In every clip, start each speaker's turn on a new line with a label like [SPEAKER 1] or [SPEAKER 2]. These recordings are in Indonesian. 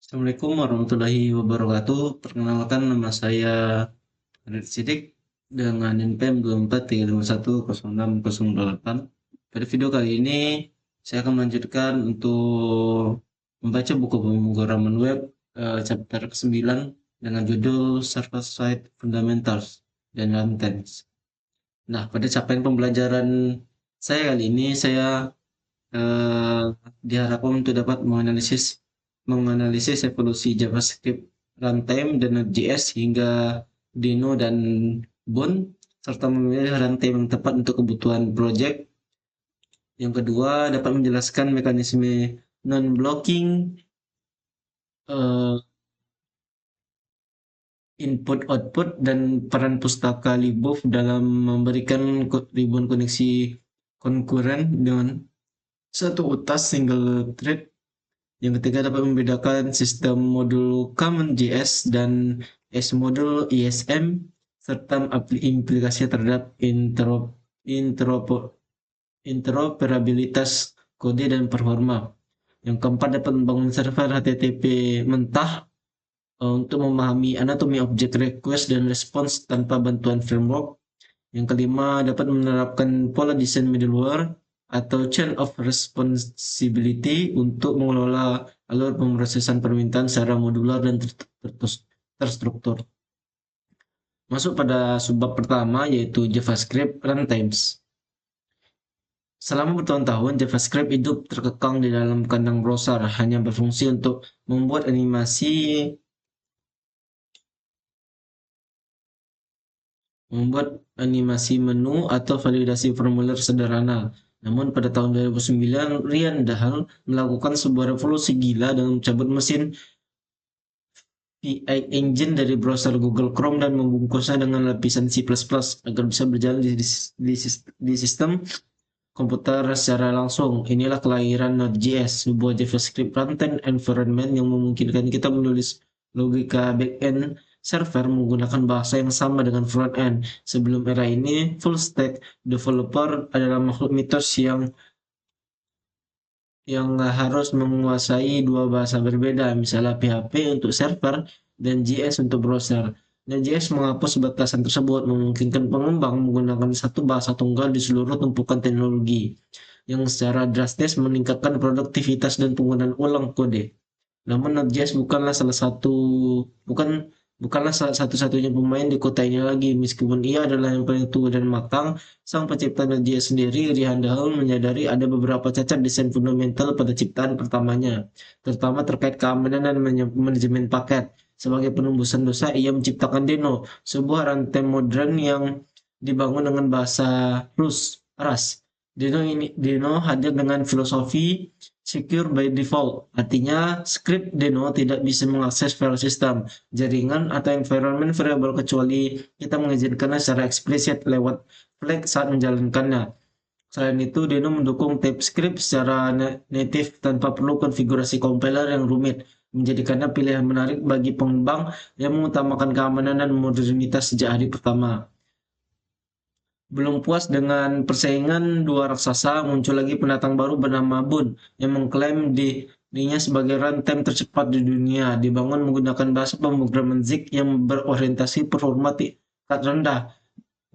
[SPEAKER 1] Assalamualaikum warahmatullahi wabarakatuh. Perkenalkan nama saya Arif Sidik dengan NPM 2435106008. Pada video kali ini saya akan melanjutkan untuk membaca buku pemrograman web chapter ke-9 dengan judul Server-Side Fundamentals dan Runtime. Nah, pada capaian pembelajaran saya kali ini saya eh, diharapkan untuk dapat menganalisis evolusi JavaScript runtime dan Node.js hingga Deno dan Bone, serta memilih runtime yang tepat untuk kebutuhan project. Yang kedua, dapat menjelaskan mekanisme non-blocking, eh, input-output, dan peran pustaka libov dalam memberikan ribuan koneksi konkuren dengan satu utas single thread. Yang ketiga, dapat membedakan sistem modul CommonJS dan S-modul ISM serta implikasi terhadap interoperabilitas kode dan performa. Yang keempat, dapat membangun server HTTP mentah untuk memahami anatomi object request dan response tanpa bantuan framework. Yang kelima, dapat menerapkan pola desain middleware atau chain of responsibility untuk mengelola alur pemrosesan permintaan secara modular dan terstruktur. Masuk pada subbab pertama, yaitu JavaScript Runtimes. Selama bertahun-tahun, JavaScript hidup terkekang di dalam kandang browser, hanya berfungsi untuk membuat animasi menu atau validasi formulir sederhana. Namun pada tahun 2009, Ryan Dahl melakukan sebuah revolusi gila dengan mencabut mesin VI Engine dari browser Google Chrome dan membungkusnya dengan lapisan C++ agar bisa berjalan di sistem komputer secara langsung. Inilah kelahiran Node.js, sebuah JavaScript runtime environment yang memungkinkan kita menulis logika backend server menggunakan bahasa yang sama dengan front-end. Sebelum era ini, full stack developer adalah makhluk mitos yang harus menguasai dua bahasa berbeda, misalnya PHP untuk server dan JS untuk browser. Dan JS menghapus batasan tersebut, memungkinkan pengembang menggunakan satu bahasa tunggal di seluruh tumpukan teknologi, yang secara drastis meningkatkan produktivitas dan penggunaan ulang kode. Namun Node.js bukanlah satu-satunya pemain di kota ini lagi. Meskipun ia adalah yang paling tua dan matang, sang pencipta Node.js sendiri, Ryan Dahl, menyadari ada beberapa cacat desain fundamental pada ciptaan pertamanya, terutama terkait keamanan dan manajemen paket. Sebagai penembusan dosa, ia menciptakan Deno, sebuah runtime modern yang dibangun dengan bahasa Rust. Deno hadir dengan filosofi secure by default, artinya script Deno tidak bisa mengakses file system, jaringan, atau environment variable kecuali kita mengizinkannya secara eksplisit lewat flag saat menjalankannya. Selain itu, Deno mendukung TypeScript secara native tanpa perlu konfigurasi compiler yang rumit, menjadikannya pilihan menarik bagi pengembang yang mengutamakan keamanan dan modernitas sejak hari pertama. Belum puas dengan persaingan dua raksasa, muncul lagi pendatang baru bernama Boon yang mengklaim dirinya sebagai runtime tercepat di dunia, dibangun menggunakan bahasa pemrograman Zig yang berorientasi performa tingkat rendah.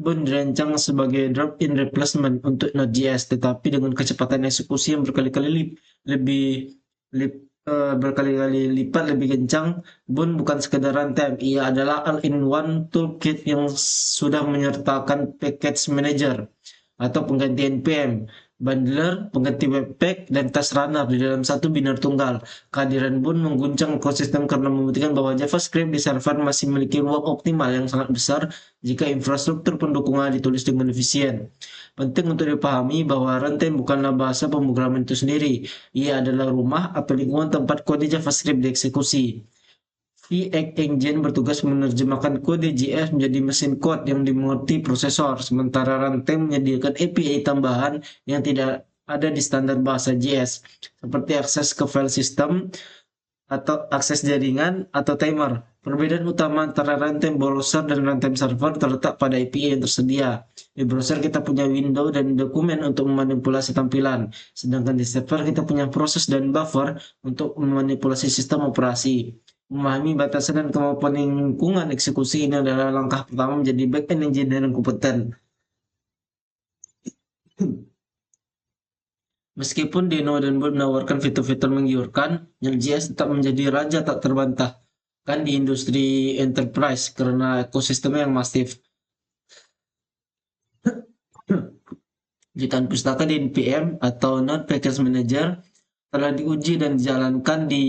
[SPEAKER 1] Boon dirancang sebagai drop-in replacement untuk Node.js, tetapi dengan kecepatan eksekusi yang berkali-kali lipat lebih kencang. Boon bukan sekedar runtime, ia adalah all-in-one toolkit yang sudah menyertakan package manager atau pengganti npm, bundler, pengganti webpack, dan task runner di dalam satu binar tunggal. Kehadiran Boon mengguncang ekosistem karena membuktikan bahwa JavaScript di server masih memiliki ruang optimal yang sangat besar jika infrastruktur pendukungnya ditulis dengan efisien. Penting untuk dipahami bahwa runtime bukanlah bahasa pemrograman itu sendiri. Ia adalah rumah atau lingkungan tempat kode JavaScript dieksekusi. VX Engine bertugas menerjemahkan kode JS menjadi mesin code yang dimengerti prosesor, sementara runtime menyediakan API tambahan yang tidak ada di standar bahasa JS, seperti akses ke file system, atau akses jaringan, atau timer. Perbedaan utama antara runtime browser dan runtime server terletak pada API yang tersedia. Di browser kita punya window dan dokumen untuk memanipulasi tampilan, sedangkan di server kita punya proses dan buffer untuk memanipulasi sistem operasi. Memahami batasan dan kemampuan lingkungan eksekusi ini adalah langkah pertama menjadi back-end engineer yang kompeten. Meskipun Deno dan Boot menawarkan fitur-fitur menggiurkan, Node.js tetap menjadi raja tak terbantahkan di industri enterprise karena ekosistemnya yang masif. Jutaan pustaka di NPM atau Node Package Manager telah diuji dan dijalankan di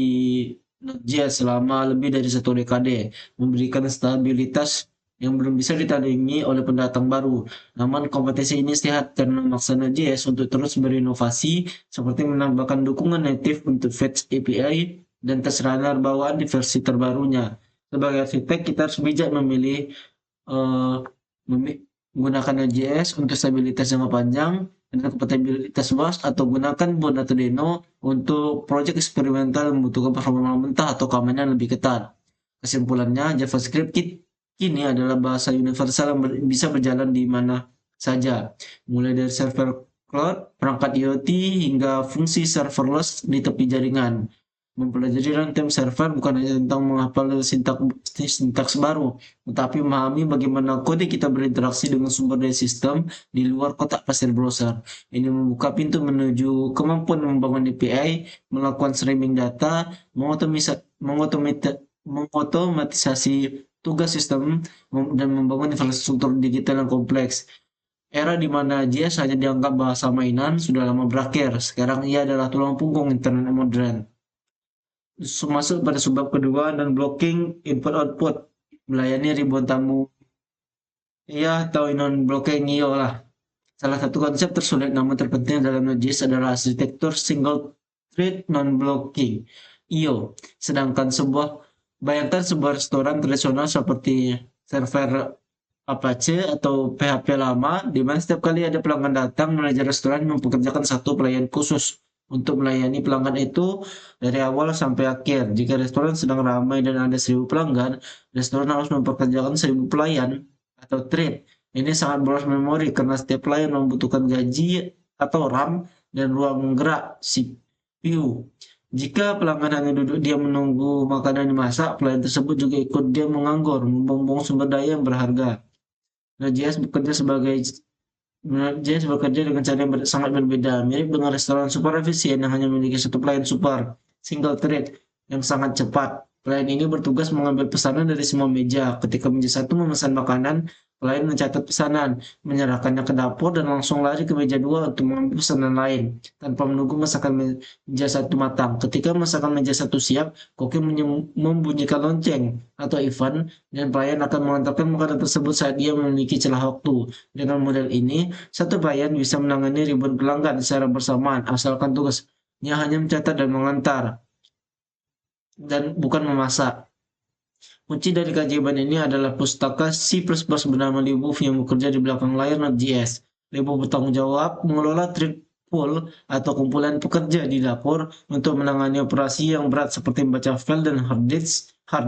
[SPEAKER 1] Node.js selama lebih dari 1 dekade, memberikan stabilitas yang belum bisa ditandingi oleh pendatang baru. Namun kompetisi ini sehat karena memaksa Node.js untuk terus berinovasi, seperti menambahkan dukungan native untuk Fetch API dan tes runner bawaan di versi terbarunya. Sebagai arsitek, kita harus bijak memilih uh, menggunakan Node.js untuk stabilitas jangka panjang dan kompatibilitas luas, atau gunakan Boot atau Deno untuk proyek eksperimental yang membutuhkan performa mentah atau keamanan lebih ketat. Kesimpulannya, JavaScript kini adalah bahasa universal yang bisa berjalan di mana saja, mulai dari server cloud, perangkat IoT, hingga fungsi serverless di tepi jaringan. Mempelajari runtime server bukan hanya tentang menghafal sintaks baru, tetapi memahami bagaimana kode kita berinteraksi dengan sumber daya sistem di luar kotak pasir browser. Ini membuka pintu menuju kemampuan membangun API, melakukan streaming data, mengotomatisasi tugas sistem, dan membangun infrastruktur digital yang kompleks. Era di mana JS hanya dianggap bahasa mainan sudah lama berakhir. Sekarang ia adalah tulang punggung internet modern. Masuk pada subbab kedua, dan blocking input-output. Melayani ribuan tamu. Iya, atau non-blocking IO lah. Salah satu konsep tersulit namun terpenting dalam Node.js adalah arsitektur single thread non-blocking IO. Sedangkan bayangkan sebuah restoran tradisional seperti server Apache atau PHP lama, di mana setiap kali ada pelanggan datang, manajer restoran mempekerjakan satu pelayan khusus untuk melayani pelanggan itu dari awal sampai akhir. Jika restoran sedang ramai dan ada 1.000 pelanggan, restoran harus mempekerjakan 1.000 pelayan atau trade. Ini sangat boros memori karena setiap pelayan membutuhkan gaji atau RAM dan ruang gerak CPU. Jika pelanggan hanya duduk diam menunggu makanan dimasak, pelayan tersebut juga ikut diam menganggur, membuang sumber daya yang berharga. Node.js bekerja dengan cara yang sangat berbeda, mirip dengan restoran super efisien yang hanya memiliki satu pelayan super, single thread, yang sangat cepat. Pelayan ini bertugas mengambil pesanan dari semua meja. Ketika meja satu memesan makanan, pelayan mencatat pesanan, menyerahkannya ke dapur, dan langsung lari ke meja 2 untuk mengambil pesanan lain, tanpa menunggu masakan meja satu matang. Ketika masakan meja satu siap, koki membunyikan lonceng atau event, dan pelayan akan mengantarkan makanan tersebut saat dia memiliki celah waktu. Dengan model ini, satu pelayan bisa menangani ribuan pelanggan secara bersamaan, asalkan tugasnya hanya mencatat dan mengantar, dan bukan memasak. Kunci dari keajaiban ini adalah pustaka C++ bernama libuf yang bekerja di belakang layar Node.js. Libuf bertanggung jawab mengelola thread pool atau kumpulan pekerja di dapur untuk menangani operasi yang berat seperti membaca file dan hard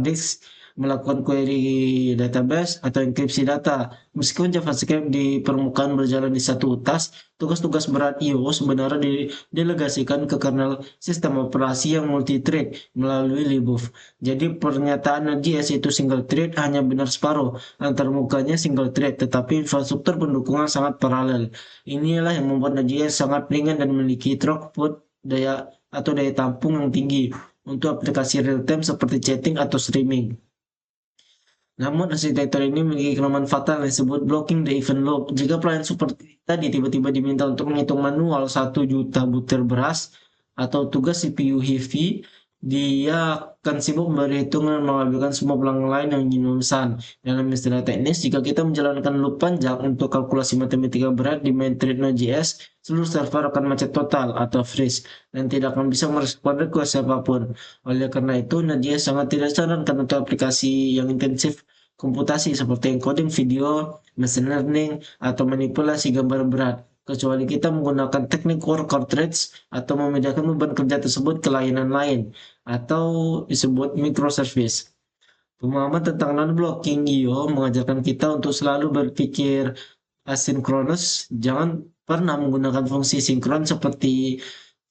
[SPEAKER 1] disk, melakukan query database, atau enkripsi data. Meskipun JavaScript di permukaan berjalan di satu task, tugas-tugas berat I.O. sebenarnya didelegasikan ke kernel sistem operasi yang multi-thread melalui libuf. Jadi pernyataan Node.js itu single thread hanya benar separuh, antarmukanya single thread, tetapi infrastruktur pendukungnya sangat paralel. Inilah yang membuat Node.js sangat ringan dan memiliki throughput daya tampung yang tinggi untuk aplikasi real-time seperti chatting atau streaming. Namun arsitektur ini memiliki kelemahan fatal yang disebut blocking the event loop. Jika pelayan seperti tadi tiba-tiba diminta untuk menghitung manual 1 juta butir beras atau tugas CPU heavy, dia akan sibuk berhitung dan mengabaikan semua pelanggan lain yang ingin memesan. Dalam istilah teknis, jika kita menjalankan loop panjang untuk kalkulasi matematika berat di main thread Node.js, seluruh server akan macet total atau freeze dan tidak akan bisa merespon request siapapun. Oleh karena itu, Node.js sangat tidak disarankan untuk aplikasi yang intensif komputasi seperti encoding video, machine learning, atau manipulasi gambar berat, kecuali kita menggunakan teknik worker threads atau memindahkan beban kerja tersebut ke layanan lain, atau disebut microservice. Pemahaman tentang non-blocking IO mengajarkan kita untuk selalu berpikir asinkronus, jangan pernah menggunakan fungsi sinkron seperti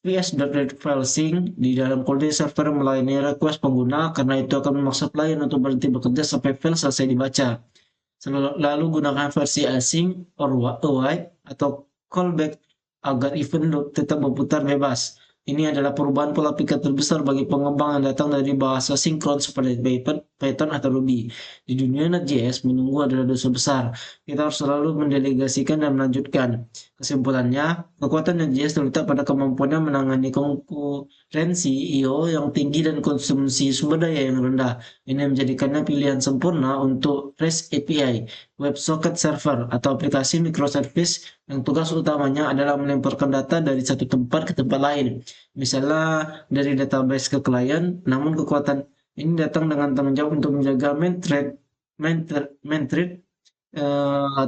[SPEAKER 1] vs.read file sync di dalam kode server melayani request pengguna karena itu akan memaksa klien untuk berhenti bekerja sampai file selesai dibaca. Lalu gunakan versi async or await atau callback agar event loop tetap berputar bebas. Ini adalah perubahan pola pikir terbesar bagi pengembang yang datang dari bahasa sinkron seperti Python atau Ruby. Di dunia Node.js, menunggu adalah dosa besar. Kita harus selalu mendelegasikan dan melanjutkan. Kesimpulannya, kekuatan Node.js terletak pada kemampuannya menangani konkurensi I/O yang tinggi dan konsumsi sumber daya yang rendah. Ini menjadikannya pilihan sempurna untuk REST API, WebSocket Server, atau aplikasi microservice yang tugas utamanya adalah melemparkan data dari satu tempat ke tempat lain. Misalnya dari database ke klien, namun kekuatan ini datang dengan tanggung jawab untuk menjaga main thread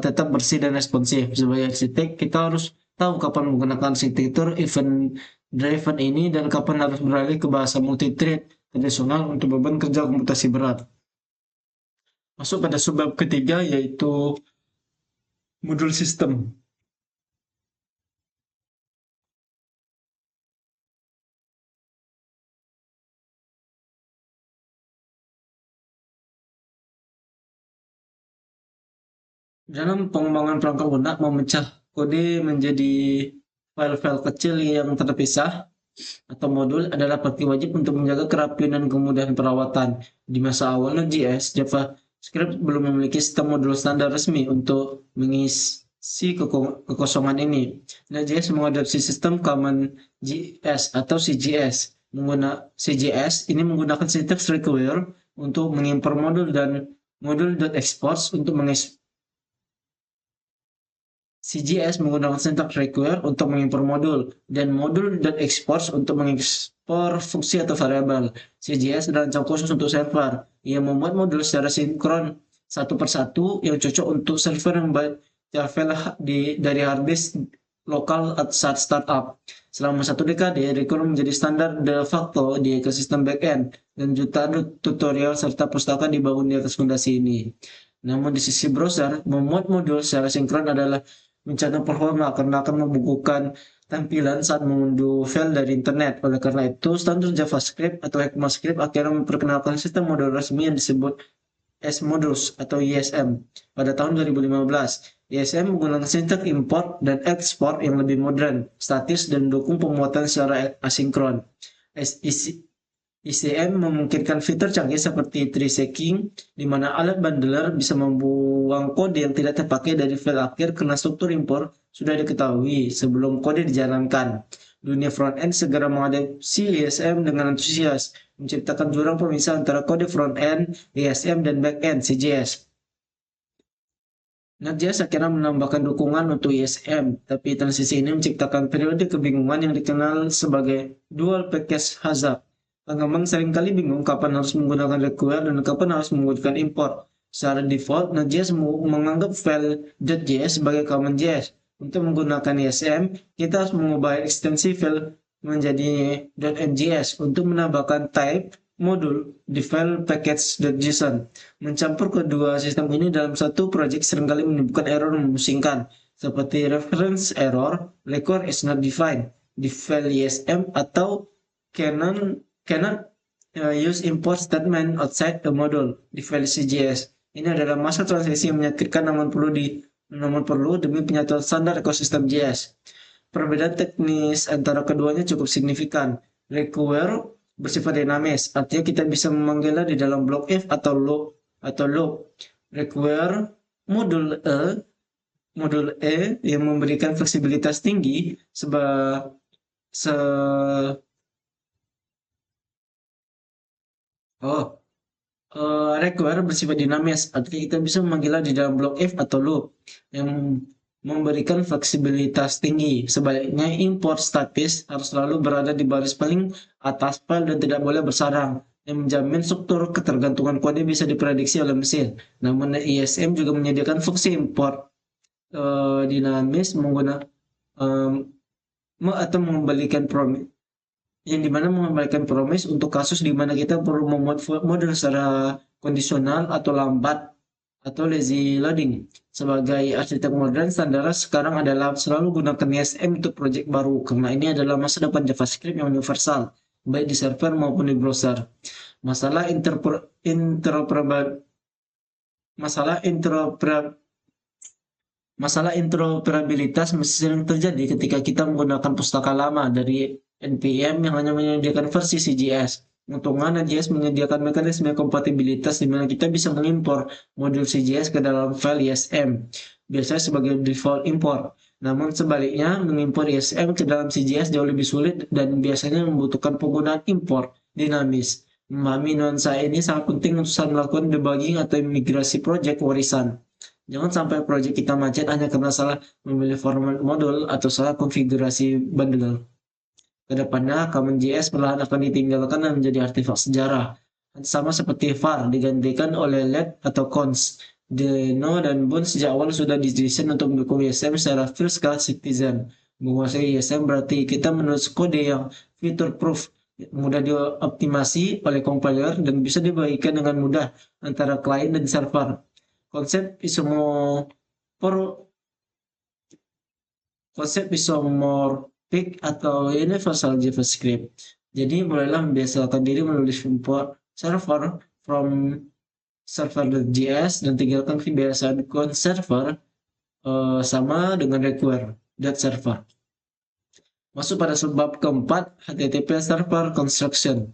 [SPEAKER 1] tetap bersih dan responsif. Sebagai arsitek, kita harus tahu kapan menggunakan arsitektur event driven ini dan kapan harus beralih ke bahasa multi-thread tradisional untuk beban kerja komputasi berat. Masuk pada subbab ketiga yaitu modul sistem. Dalam pengembangan perangkat lunak memecah kode menjadi file-file kecil yang terpisah atau modul adalah praktik wajib untuk menjaga kerapian dan kemudahan perawatan. Di masa awal Node.js, JavaScript belum memiliki sistem modul standar resmi untuk mengisi kekosongan ini. Node.js mengadopsi sistem Common JS atau CJS. CJS ini menggunakan sintaks require untuk mengimpor modul dan modul.export untuk mengekspor. CJS menggunakan sintaks require untuk mengimpor modul dan modul.export untuk mengekspor fungsi atau variabel. CJS dirancang khusus untuk server. Ia membuat modul secara sinkron satu persatu yang cocok untuk server yang baca file dari hard disk lokal saat startup. Selama satu dekade, require menjadi standar de facto di ekosistem backend dan jutaan tutorial serta pustaka dibangun di atas fondasi ini. Namun di sisi browser, memuat modul secara sinkron adalah bencana performa karena akan membukukan tampilan saat mengunduh file dari internet. Oleh karena itu, standar JavaScript atau ECMAScript akhirnya memperkenalkan sistem modul resmi yang disebut S-Modules atau ISM pada tahun 2015. ISM menggunakan sintaks import dan export yang lebih modern, statis, dan mendukung pemuatan secara asinkron. ICM memungkinkan fitur canggih seperti tree shaking, di mana alat bundler bisa membuang kode yang tidak terpakai dari file akhir karena struktur import sudah diketahui sebelum kode dijalankan. Dunia front-end segera mengadopsi ISM dengan antusias, menciptakan jurang pemisah antara kode front-end, ISM, dan back-end, CJS. Node.js akhirnya menambahkan dukungan untuk ISM, tapi transisi ini menciptakan periode kebingungan yang dikenal sebagai dual package hazard. Pengembang seringkali bingung kapan harus menggunakan require dan kapan harus menggunakan import. Secara default, Node.js menganggap file .js sebagai common.js. Untuk menggunakan ISM, kita harus mengubah ekstensi file menjadi .njs untuk menambahkan type modul di file package.json. Mencampur kedua sistem ini dalam satu project seringkali menimbulkan error memusingkan, seperti reference error, require is not defined di file ISM, atau cannot use import statement outside the module di file CJS. Ini adalah masa transisi yang menyakitkan namun perlu demi penyatuan standar ekosistem JS. Perbedaan teknis antara keduanya cukup signifikan. Require bersifat dinamis, artinya kita bisa memanggilnya di dalam blok if atau loop. Require modul E yang memberikan fleksibilitas tinggi require bersifat dinamis, artinya kita bisa memanggilnya di dalam blok if atau loop yang memberikan fleksibilitas tinggi. Sebaliknya, import statis harus selalu berada di baris paling atas file dan tidak boleh bersarang, yang menjamin struktur ketergantungan kode bisa diprediksi oleh mesin. Namun, ISM juga menyediakan fungsi import dinamis menggunakan atau mengembalikan promise, yang dimana mengembalikan promise untuk kasus di mana kita perlu membuat modul secara kondisional atau lambat, atau lazy loading. Sebagai arsitek modern, standar sekarang adalah selalu gunakan ESM untuk proyek baru, karena ini adalah masa depan JavaScript yang universal, baik di server maupun di browser. Masalah interoperabilitas Masalah interoperabilitas masih sering terjadi ketika kita menggunakan pustaka lama dari NPM yang hanya menyediakan versi CGS. Untungnya Node.js menyediakan mekanisme kompatibilitas di mana kita bisa mengimpor modul CGS ke dalam file ISM, biasanya sebagai default import. Namun sebaliknya, mengimpor ISM ke dalam CGS jauh lebih sulit dan biasanya membutuhkan penggunaan import dinamis. Memahami nuansa ini sangat penting untuk saat melakukan debugging atau migrasi project warisan. Jangan sampai proyek kita macet hanya karena salah memilih format modul atau salah konfigurasi bundle. Kedepannya, Common.js perlahan akan ditinggalkan dan menjadi artefak sejarah. Sama seperti var digantikan oleh let atau cons. Deno dan Bones sejak awal sudah didesain untuk mendukung ISM secara first class citizen. Menguasai ISM berarti kita menulis kode yang feature proof, mudah dioptimasi oleh compiler dan bisa dibagikan dengan mudah antara klien dan server. Konsep isomorphic atau universal JavaScript. Jadi mulailah membiasakan diri menulis import server from server.js dan tinggalkan kebiasaan code server sama dengan require.server. Masuk pada sebab keempat, HTTP Server Construction.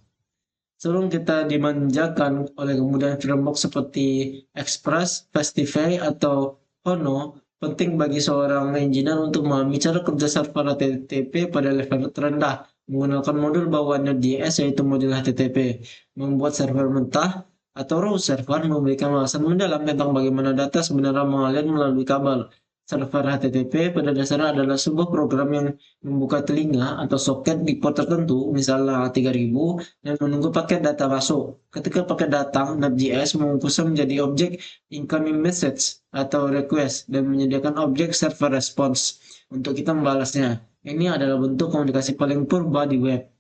[SPEAKER 1] Sebelum kita dimanjakan oleh kemudahan framework seperti Express, Fastify, atau Hono, penting bagi seorang engineer untuk memahami cara kerja server HTTP pada level terendah menggunakan modul bawaan Node.js yaitu modul HTTP. Membuat server mentah atau raw server memberikan wawasan mendalam tentang bagaimana data sebenarnya mengalir melalui kabel. Server HTTP pada dasarnya adalah sebuah program yang membuka telinga atau soket di port tertentu, misalnya 3000, dan menunggu paket data masuk. Ketika paket datang, Node.js mengumpulnya menjadi objek incoming message atau request dan menyediakan objek server response untuk kita membalasnya. Ini adalah bentuk komunikasi paling purba di web.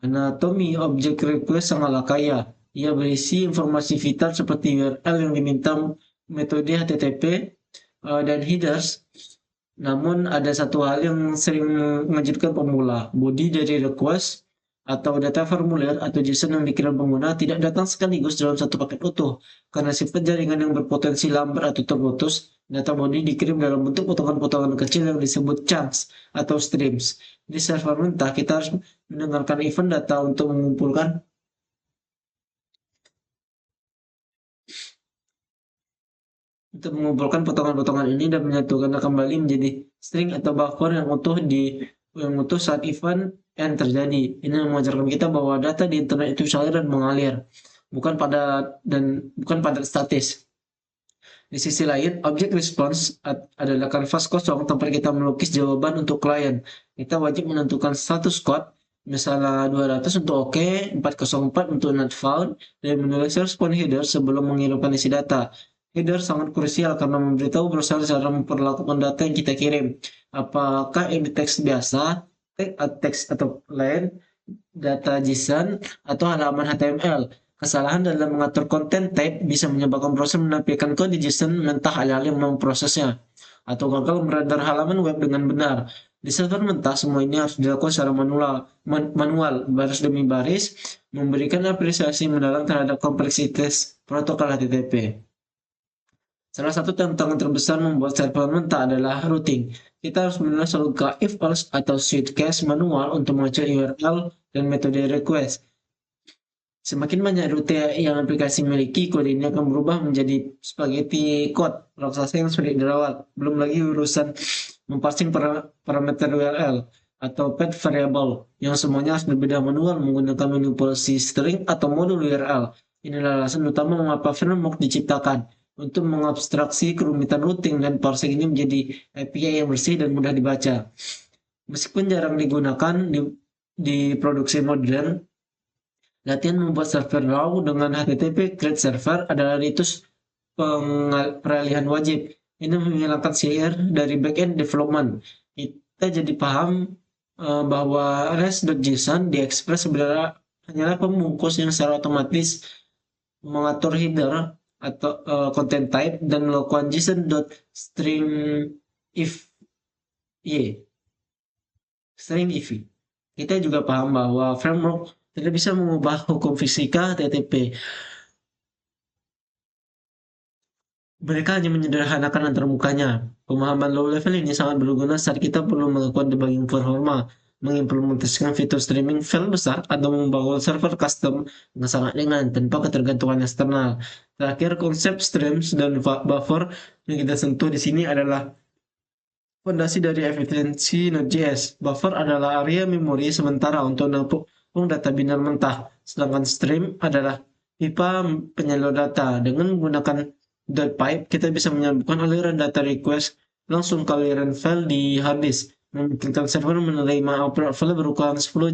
[SPEAKER 1] Anatomi objek request sangatlah kaya. Ia berisi informasi vital seperti URL yang diminta, metode HTTP, dan headers. Namun ada satu hal yang sering mengejutkan pemula. Body dari request atau data formulir atau JSON yang dikirim pengguna tidak datang sekaligus dalam satu paket utuh. Karena sifat jaringan yang berpotensi lambat atau terputus, data body dikirim dalam bentuk potongan-potongan kecil yang disebut chunks atau streams. Di server mentah, kita harus mendengarkan event data untuk mengumpulkan potongan-potongan ini dan menyatukannya kembali menjadi string atau buffer yang utuh saat event end terjadi. Ini mengajarkan kita bahwa data di internet itu cair dan mengalir, bukan padat statis. Di sisi lain, objek response adalah kanvas kosong tempat kita melukis jawaban untuk klien. Kita wajib menentukan status code, misalnya 200 untuk OK, 404 untuk not found, dan menulis respon header sebelum mengirimkan isi data. Header sangat krusial karena memberitahu browser cara memperlakukan data yang kita kirim. Apakah ini teks biasa, teks atau lain, data JSON, atau halaman HTML. Kesalahan dalam mengatur konten type bisa menyebabkan browser menampilkan kode JSON mentah alih-alih memprosesnya, atau gagal merender halaman web dengan benar. Di server mentah, semua ini harus dilakukan secara manual, baris demi baris, memberikan apresiasi mendalam terhadap kompleksitas protokol HTTP. Salah satu tantangan terbesar membuat server mentah adalah routing. Kita harus menulis logika if else atau suitcase manual untuk mengecek URL dan metode request. Semakin banyak rute yang aplikasi miliki, kode ini akan berubah menjadi spaghetti code, raksasa yang sulit dirawat. Belum lagi urusan memparsing parameter URL atau path variable, yang semuanya harus berbeda manual menggunakan manipulasi string atau modul URL. Inilah alasan utama mengapa framework diciptakan, untuk mengabstraksi kerumitan routing dan parsing ini menjadi API yang bersih dan mudah dibaca. Meskipun jarang digunakan di produksi modern, latihan membuat server raw dengan HTTP create server adalah ritus peralihan wajib. Ini menghilangkan CR dari backend development. Kita jadi paham bahwa REST.json di Express sebenarnya hanyalah pembungkus yang secara otomatis mengatur header atau content type dan melakukan JSON.string if y string if. Kita juga paham bahwa framework tidak bisa mengubah hukum fisika HTTP. Mereka hanya menyederhanakan antarmukanya. Pemahaman low level ini sangat berguna saat kita perlu melakukan debugging performa, mengimplementasikan fitur streaming file besar, atau membangun server custom yang sangat ringan tanpa ketergantungan eksternal. Terakhir, konsep streams dan buffer yang kita sentuh di sini adalah fondasi dari efisiensi Node.js. Buffer adalah area memori sementara untuk menampung data binar mentah, sedangkan stream adalah pipa penyalur data. Dengan menggunakan pipe, kita bisa menyambungkan aliran data request langsung ke aliran file di hard disk, memungkinkan server menerima output file berukuran 10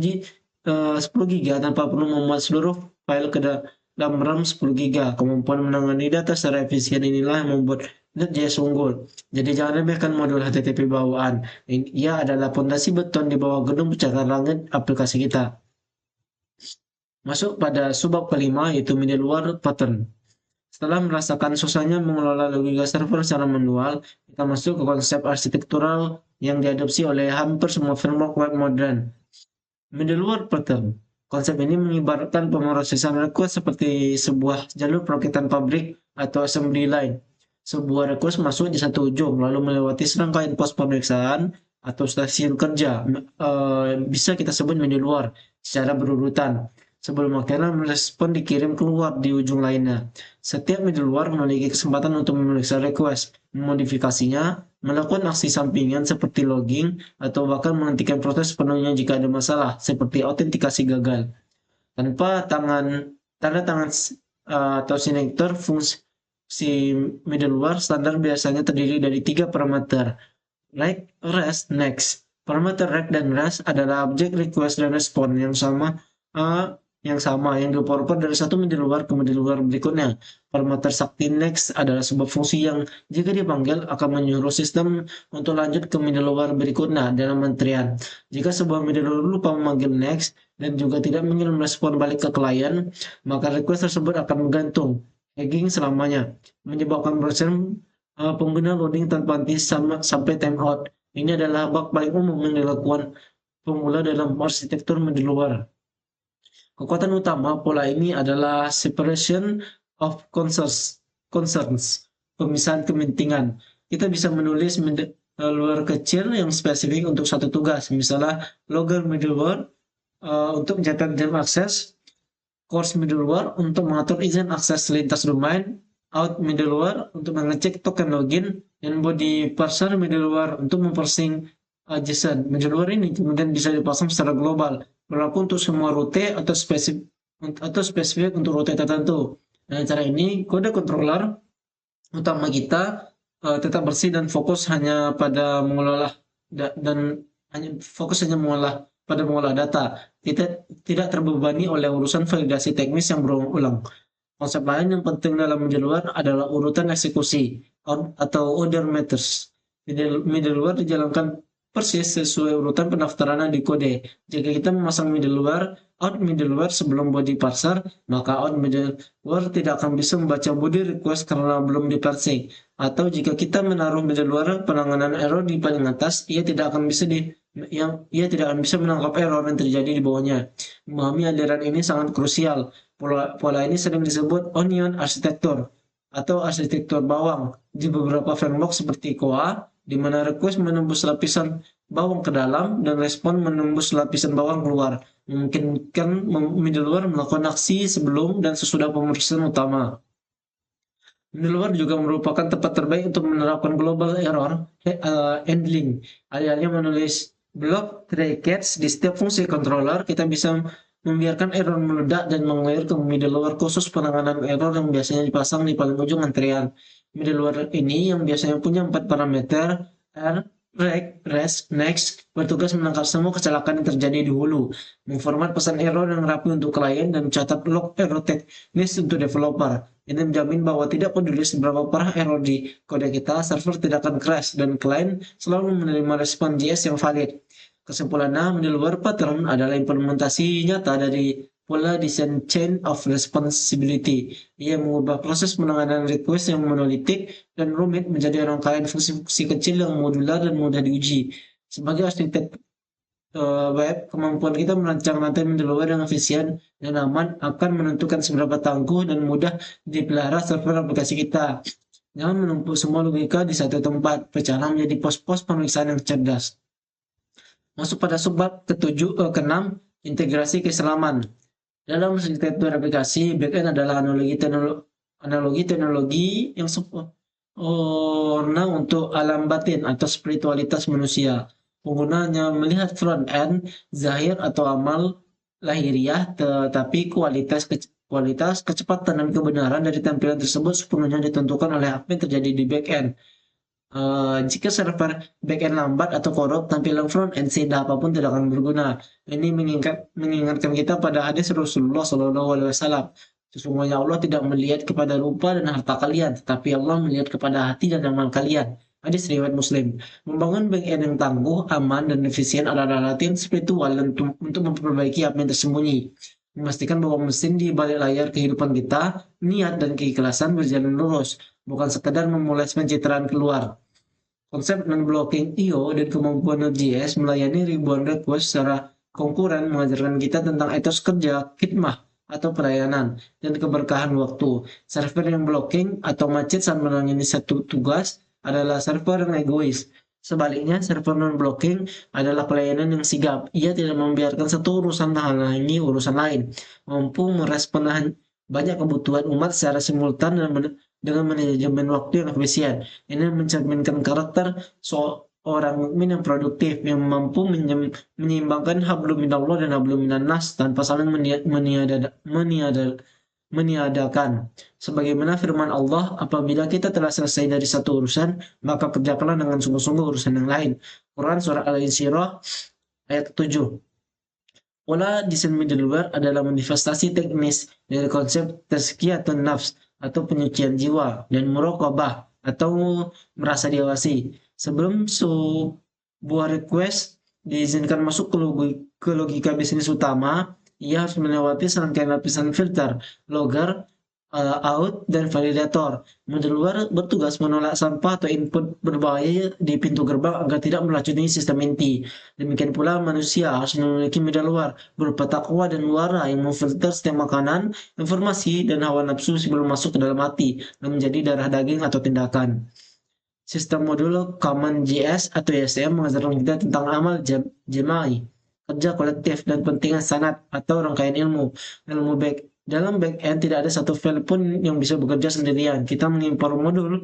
[SPEAKER 1] GB tanpa perlu memuat seluruh file ke dalam RAM 10 GB. Kemampuan menangani data secara efisien inilah yang membuat Node.js unggul. Jadi jangan remehkan modul HTTP bawaan. Ia adalah fondasi beton di bawah gedung pencakar langit aplikasi kita. Masuk pada subbab kelima, yaitu middleware pattern. Setelah merasakan susahnya mengelola logika server secara manual, kita masuk ke konsep arsitektural yang diadopsi oleh hampir semua framework web modern. Middleware pattern. Konsep ini mengibaratkan pemrosesan request seperti sebuah jalur perakitan pabrik atau assembly line. Sebuah request masuk di satu ujung, lalu melewati serangkaian pos pemeriksaan atau stasiun kerja. Bisa kita sebut middleware secara berurutan. Sebelum akhirnya merespon dikirim keluar di ujung lainnya. Setiap middleware memiliki kesempatan untuk memeriksa request, memodifikasinya, melakukan aksi sampingan seperti logging, atau bahkan menghentikan proses penuhnya jika ada masalah, seperti autentikasi gagal. Tanpa tanda tangan atau signature, fungsi middleware standar biasanya terdiri dari 3 parameter: req, rest, next. Parameter req dan rest adalah objek request dan respon yang yang dioper dari satu middleware ke middleware berikutnya. Parameter sakti next adalah sebuah fungsi yang jika dipanggil akan menyuruh sistem untuk lanjut ke middleware berikutnya dalam antrian. Jika sebuah middleware lupa memanggil next dan juga tidak mengirim respon balik ke klien, maka request tersebut akan menggantung hanging selamanya, menyebabkan proses pengguna loading tanpa henti sampai timeout. Ini adalah bug paling umum yang dilakukan pemula dalam arsitektur middleware. Kekuatan utama pola ini adalah separation of concerns, pemisahan kepentingan. Kita bisa menulis middleware kecil yang spesifik untuk satu tugas, misalnya logger middleware untuk mencatat jam akses, course middleware untuk mengatur izin akses lintas domain, out middleware untuk mengecek token login, dan body parser middleware untuk memparsing JSON. Middleware ini kemudian bisa dipasang secara global, berlaku untuk semua rute atau spesifik untuk rute tertentu. Dengan cara ini, kode controller utama kita tetap bersih dan fokus hanya pada mengolah data, tidak terbebani oleh urusan validasi teknis yang berulang. Konsep lain yang penting dalam middleware adalah urutan eksekusi atau order methods. Middleware dijalankan persis sesuai urutan pendaftaran di kode. Jika kita memasang out middleware sebelum body parser, maka out middleware tidak akan bisa membaca body request karena belum diparsing. Atau jika kita menaruh middleware penanganan error di paling atas, ia tidak akan bisa menangkap error yang terjadi di bawahnya. Memahami aliran ini sangat krusial. Pola ini sering disebut onion architecture atau arsitektur bawang di beberapa framework seperti Koa, di mana request menembus lapisan bawang ke dalam dan respon menembus lapisan bawang keluar, memungkinkan middleware melakukan aksi sebelum dan sesudah pemeriksaan utama. Middleware juga merupakan tempat terbaik untuk menerapkan global error handling. Alih-alih menulis block try catch di setiap fungsi controller, kita bisa membiarkan error meledak dan mengalir ke middleware khusus penanganan error yang biasanya dipasang di paling ujung antrian. Middleware ini yang biasanya punya 4 parameter req, rest, next, bertugas menangkap semua kecelakaan yang terjadi di hulu, memformat pesan error yang rapi untuk klien, dan mencatat log error teknis untuk developer. Ini menjamin bahwa tidak peduli seberapa parah error di kode kita, server tidak akan crash dan klien selalu menerima respon JS yang valid. Kesimpulannya, middleware pattern adalah implementasi nyata dari pola desain chain of responsibility. Ia mengubah proses penanganan request yang monolitik dan rumit menjadi rangkaian fungsi-fungsi kecil yang modular dan mudah diuji. Sebagai arsitek web, kemampuan kita merancang rantai middleware yang efisien dan aman akan menentukan seberapa tangguh dan mudah dipelihara server aplikasi kita. Jangan menumpuk semua logika di satu tempat, pecahlah menjadi pos-pos pemeriksaan yang cerdas. Masuk pada subbab keenam, integrasi keislaman. Dalam arsitektur aplikasi, backend adalah analogi teknologi yang sempurna untuk alam batin atau spiritualitas manusia. Penggunanya melihat front end, zahir atau amal lahiriah, tetapi kualitas, kecepatan dan kebenaran dari tampilan tersebut sepenuhnya ditentukan oleh apa yang terjadi di backend. Jika server backend lambat atau korup, tampilan front end seindah apapun tidak akan berguna. Ini mengingatkan kita pada hadis Rasulullah SAW. Sesungguhnya Allah tidak melihat kepada rupa dan harta kalian, tetapi Allah melihat kepada hati dan amal kalian. Hadis riwayat Muslim. Membangun backend yang tangguh, aman, dan efisien adalah latihan spiritual untuk memperbaiki apa yang tersembunyi. Memastikan bahwa mesin di balik layar kehidupan kita, niat dan keikhlasan berjalan lurus, bukan sekedar memoles pencitraan keluar. Konsep non-blocking I/O dan kemampuan Node.js melayani ribuan request secara konkuren mengajarkan kita tentang etos kerja, khidmah, atau pelayanan, dan keberkahan waktu. Server yang blocking atau macet saat menangani satu tugas adalah server yang egois. Sebaliknya, server non-blocking adalah pelayanan yang sigap. Ia tidak membiarkan satu urusan menghalangi urusan lain, mampu merespon banyak kebutuhan umat secara simultan dan dengan manajemen waktu yang efisien. Ini mencerminkan karakter seorang mukmin yang produktif, yang mampu menyeimbangkan hablum minallah dan hablum minannas tanpa saling meniadakan. Sebagaimana firman Allah, apabila kita telah selesai dari satu urusan, maka kerjakanlah dengan sungguh-sungguh urusan yang lain. Quran Surah Al-Insyirah ayat 7. Pola desain middleware adalah manifestasi teknis dari konsep tazkiyatun nafs atau penyucian jiwa dan muraqabah atau merasa diawasi. Sebelum sebuah request diizinkan masuk ke logika bisnis utama, ia harus melewati serangkaian lapisan filter, logger, out, dan validator. Middleware bertugas menolak sampah atau input berbahaya di pintu gerbang agar tidak meracuni sistem inti. Demikian pula manusia harus memiliki middleware berupa takwa dan wara yang memfilter setiap makanan, informasi, dan hawa nafsu sebelum masuk ke dalam hati dan menjadi darah daging atau tindakan. Sistem modul Common.js atau YSM mengajarkan kita tentang amal jema'i, kerja kolektif, dan pentingnya sanad atau rangkaian ilmu. Dalam backend tidak ada satu file pun yang bisa bekerja sendirian. Kita mengimpor modul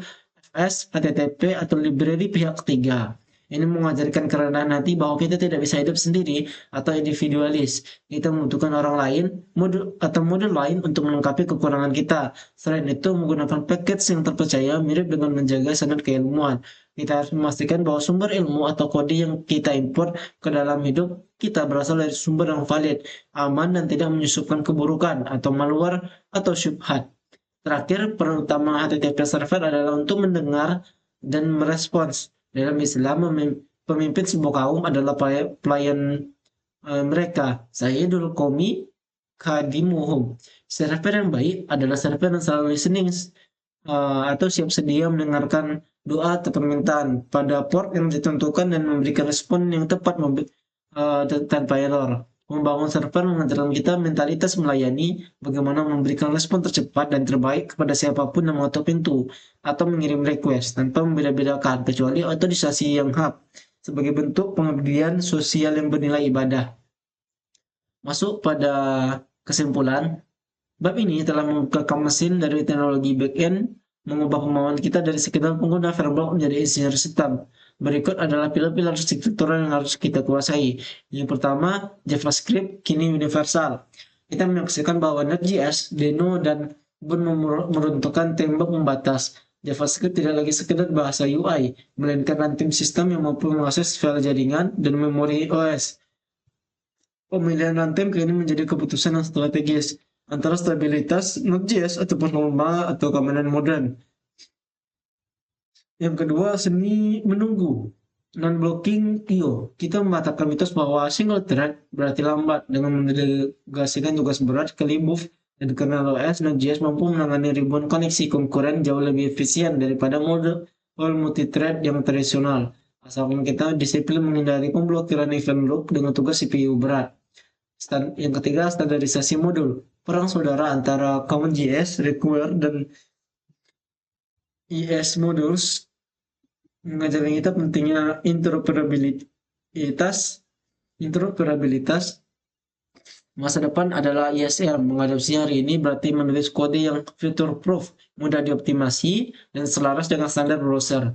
[SPEAKER 1] FS, HTTP, atau library pihak ketiga. Ini mengajarkan kerendahan hati bahwa kita tidak bisa hidup sendiri atau individualis. Kita membutuhkan orang lain, modul lain untuk melengkapi kekurangan kita. Selain itu, menggunakan package yang terpercaya mirip dengan menjaga sanad keilmuan. Kita harus memastikan bahwa sumber ilmu atau kode yang kita import ke dalam hidup kita berasal dari sumber yang valid, aman, dan tidak menyusupkan keburukan atau malware atau syubhat. Terakhir, peran utama HTTP server adalah untuk mendengar dan merespons. Dalam Islam, pemimpin sebuah kaum adalah pelayan mereka. Sayyidul qaumi khadimuhum. Server yang baik adalah server yang selalu listening atau siap sedia mendengarkan doa atau permintaan pada port yang ditentukan dan memberikan respon yang tepat tanpa error. Membangun server mengajarkan kita mentalitas melayani, bagaimana memberikan respon tercepat dan terbaik kepada siapapun yang mengetuk pintu atau mengirim request tanpa membeda-bedakan, kecuali otorisasi yang hak sebagai bentuk pengabdian sosial yang bernilai ibadah. Masuk pada kesimpulan, bab ini telah membuka mesin dari teknologi backend, mengubah pemahaman kita dari sekedar pengguna verbal menjadi insinyur sistem. Berikut adalah pilar-pilar struktural yang harus kita kuasai. Yang pertama, JavaScript kini universal. Kita menyaksikan bahwa Node.js, Deno, dan Boon meruntuhkan tembok pembatas. JavaScript tidak lagi sekedar bahasa UI, melainkan runtime sistem yang mampu mengakses file jaringan dan memori OS. Pemilihan runtime kini menjadi keputusan yang strategis antara stabilitas Node.js atau performa atau keamanan modern. Yang kedua, seni menunggu. Non-blocking IO, kita membatalkan mitos bahwa single thread berarti lambat dengan mendelegasikan tugas berat ke libuf dan kernel OS. Node.js mampu menangani ribuan koneksi konkuren jauh lebih efisien daripada mode multithread yang tradisional. Asalkan kita disiplin menghindari pemblokiran event loop dengan tugas CPU berat. Yang ketiga, standarisasi modul. Perang saudara antara CommonJS, Require, dan ES Modules mengajarkan kita pentingnya interoperabilitas. Masa depan adalah ISR. Mengadopsi hari ini berarti menulis kode yang future proof, mudah dioptimasi, dan selaras dengan standar browser.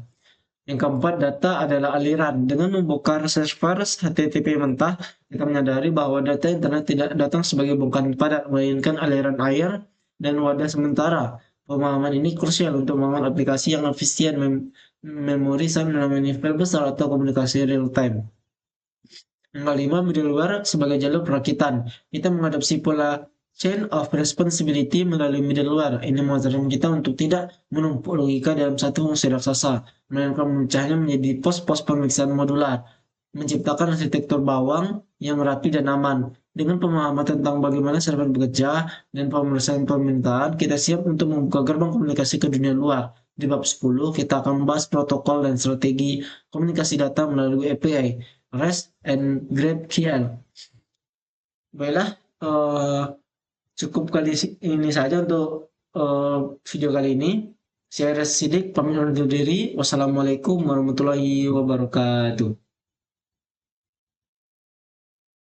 [SPEAKER 1] Yang keempat, data adalah aliran. Dengan membongkar server HTTP mentah, kita menyadari bahwa data internet tidak datang sebagai bongkahan padat, melainkan aliran air dan wadah sementara. Pemahaman ini krusial untuk membangun aplikasi yang efisien, memori RAM, file besar, atau komunikasi real time. Yang kelima, middleware sebagai jalur perakitan. Kita mengadopsi pola chain of responsibility melalui middleware. Ini mengajarkan kita untuk tidak menumpuk logika dalam satu fungsi raksasa, melainkan memecahnya menjadi pos-pos pemeriksaan modular, menciptakan arsitektur bawang yang rapi dan aman. Dengan pemahaman tentang bagaimana server bekerja dan pemeriksaan permintaan, kita siap untuk membuka gerbang komunikasi ke dunia luar. Di bab 10, kita akan membahas protokol dan strategi komunikasi data melalui API, REST, and GraphQL. Baiklah, cukup kali ini saja untuk video kali ini. Saya Res Sidik, pamit undur diri. Wassalamualaikum warahmatullahi wabarakatuh.